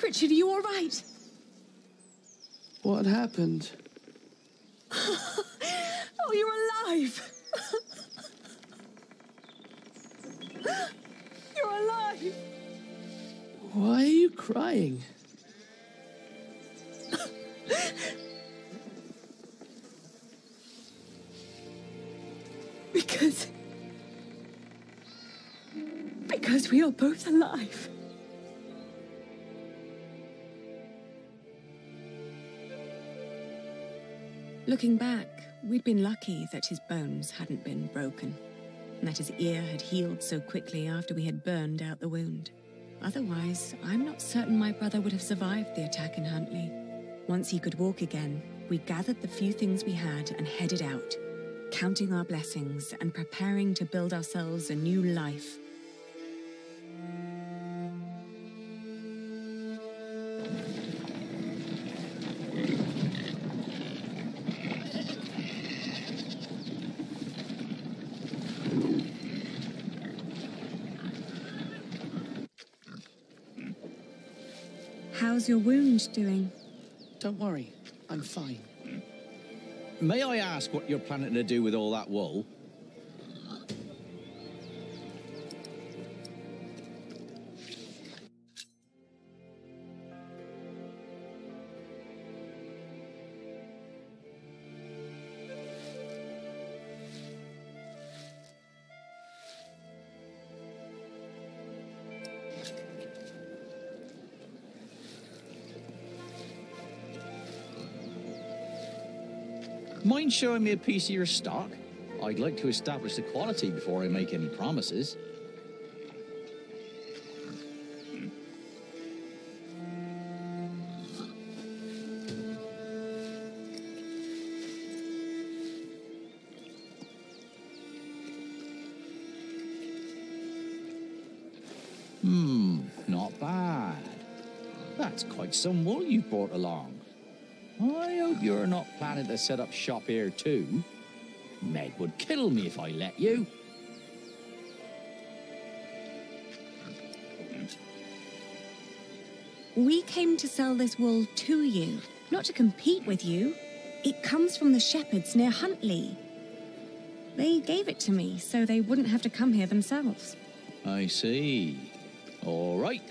Richard, are you all right? What happened? Oh, you're alive! You're alive! Why are you crying? we are both alive. Looking back, we'd been lucky that his bones hadn't been broken, and that his ear had healed so quickly after we had burned out the wound. Otherwise, I'm not certain my brother would have survived the attack in Huntley. Once he could walk again, we gathered the few things we had and headed out, counting our blessings and preparing to build ourselves a new life. How's your wound doing? Don't worry, I'm fine. May I ask what you're planning to do with all that wool? Mind showing me a piece of your stock? I'd like to establish the quality before I make any promises. Not bad. That's quite some wool you've brought along. I hope you're not planning to set up shop here too. Meg would kill me if I let you. We came to sell this wool to you, not to compete with you. It comes from the shepherds near Huntley. They gave it to me so they wouldn't have to come here themselves. I see. All right.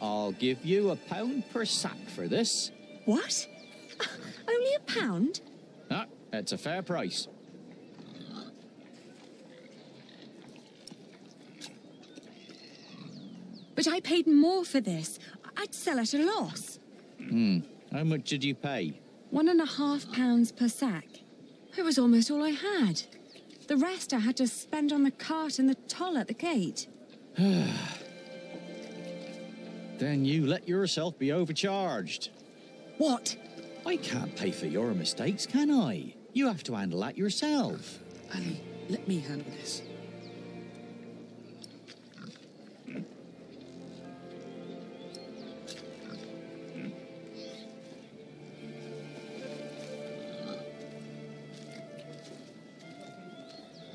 I'll give you £1 per sack for this. What? Only £1? Ah, that's a fair price. But I paid more for this. I'd sell at a loss. How much did you pay? £1.50 per sack. It was almost all I had. The rest I had to spend on the cart and the toll at the gate. Then you let yourself be overcharged. What? I can't pay for your mistakes, can I? You have to handle that yourself. Ali, let me handle this.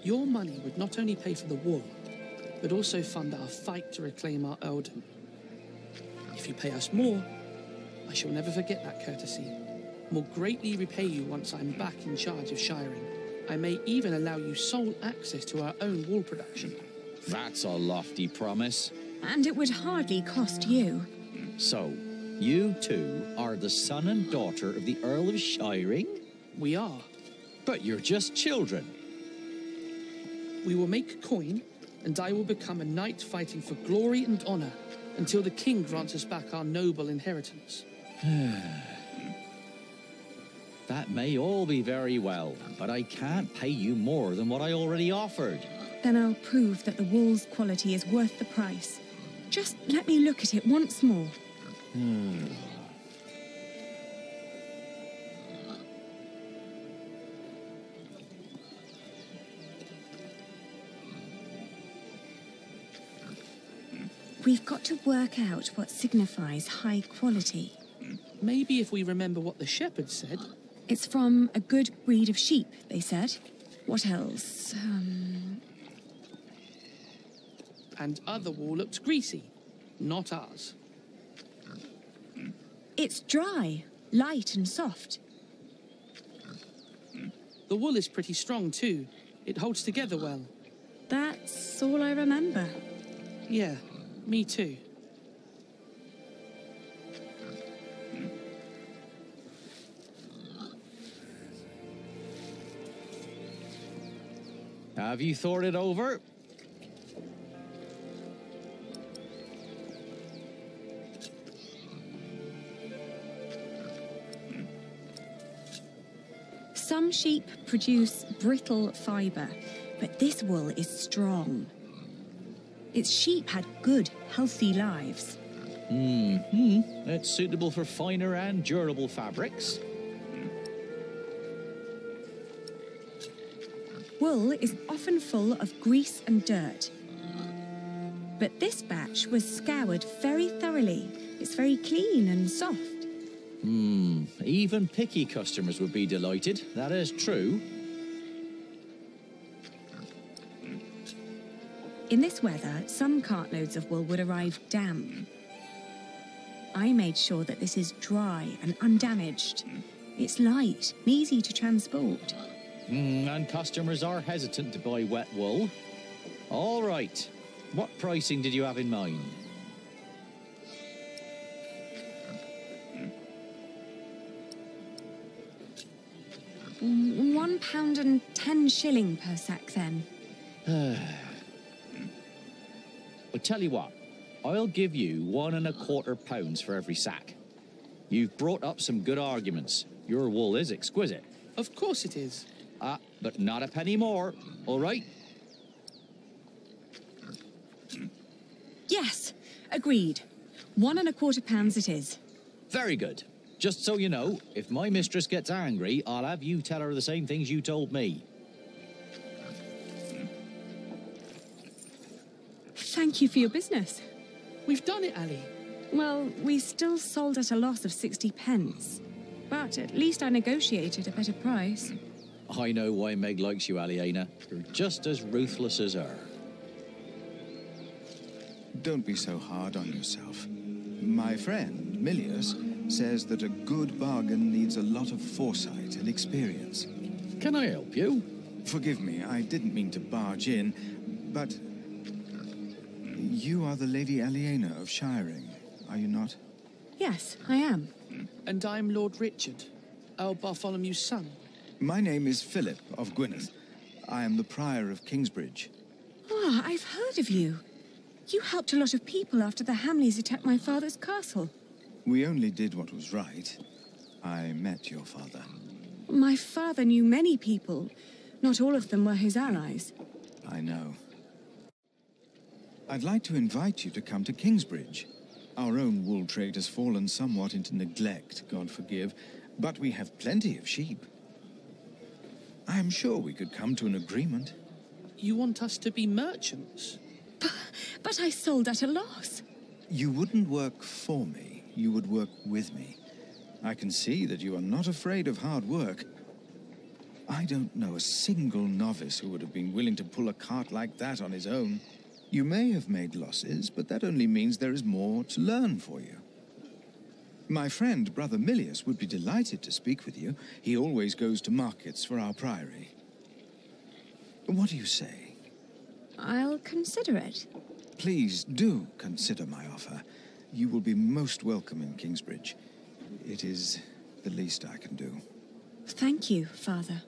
Your money would not only pay for the wool, but also fund our fight to reclaim our earldom. If you pay us more, I shall never forget that courtesy. Will greatly repay you once I'm back in charge of shiring. I may even allow you sole access to our own wool production. That's a lofty promise. And it would hardly cost you. So, you two are the son and daughter of the Earl of Shiring? We are. But you're just children. We will make coin, and I will become a knight fighting for glory and honor until the king grants us back our noble inheritance. That may all be very well, but I can't pay you more than what I already offered. Then I'll prove that the wool's quality is worth the price. Just let me look at it once more. We've got to work out what signifies high quality. Maybe if we remember what the shepherds said. It's from a good breed of sheep, they said. What else? And other wool looked greasy. Not ours. It's dry, light and soft. The wool is pretty strong too. It holds together well. That's all I remember. Yeah, me too. Have you thought it over? Some sheep produce brittle fibre, but this wool is strong. Its sheep had good, healthy lives. It's suitable for finer and durable fabrics. Wool is often full of grease and dirt. But this batch was scoured very thoroughly. It's very clean and soft. Even picky customers would be delighted. That is true. In this weather, some cartloads of wool would arrive damp. I made sure that this is dry and undamaged. It's light, easy to transport. And customers are hesitant to buy wet wool. All right. What pricing did you have in mind? £1.10 per sack, then. Well, tell you what. I'll give you £1.25 for every sack. You've brought up some good arguments. Your wool is exquisite. Of course it is. But not a penny more, all right? Yes, agreed. £1.25 it is. Very good. Just so you know, if my mistress gets angry, I'll have you tell her the same things you told me. Thank you for your business. We've done it, Ali. Well, we still sold at a loss of 60p. But at least I negotiated a better price. I know why Meg likes you, Aliena. You're just as ruthless as her. Don't be so hard on yourself. My friend, Milius, says that a good bargain needs a lot of foresight and experience. Can I help you? Forgive me, I didn't mean to barge in, but you are the Lady Aliena of Shiring, are you not? Yes, I am. And I'm Lord Richard, Earl Bartholomew's son. My name is Philip of Gwynedd. I am the Prior of Kingsbridge. Ah, I've heard of you. You helped a lot of people after the Hamleys attacked my father's castle. We only did what was right. I met your father. My father knew many people. Not all of them were his allies. I know. I'd like to invite you to come to Kingsbridge. Our own wool trade has fallen somewhat into neglect, God forgive, but we have plenty of sheep. I am sure we could come to an agreement. You want us to be merchants? But I sold at a loss. You wouldn't work for me, you would work with me. I can see that you are not afraid of hard work. I don't know a single novice who would have been willing to pull a cart like that on his own. You may have made losses, but that only means there is more to learn for you. My friend, Brother Milius, would be delighted to speak with you. He always goes to markets for our priory. What do you say? I'll consider it. Please do consider my offer. You will be most welcome in Kingsbridge. It is the least I can do. Thank you, Father.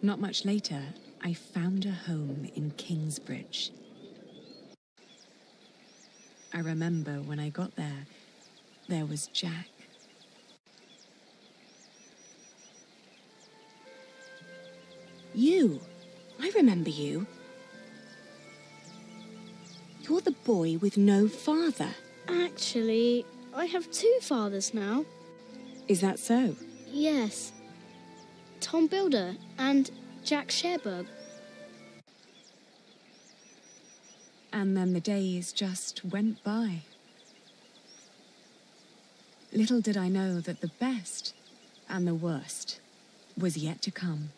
Not much later, I found a home in Kingsbridge. I remember when I got there, there was Jack. You! I remember you. You're the boy with no father. Actually, I have two fathers now. Is that so? Yes. Tom Builder and Jack Sherberg. And then the days just went by. Little did I know that the best and the worst was yet to come.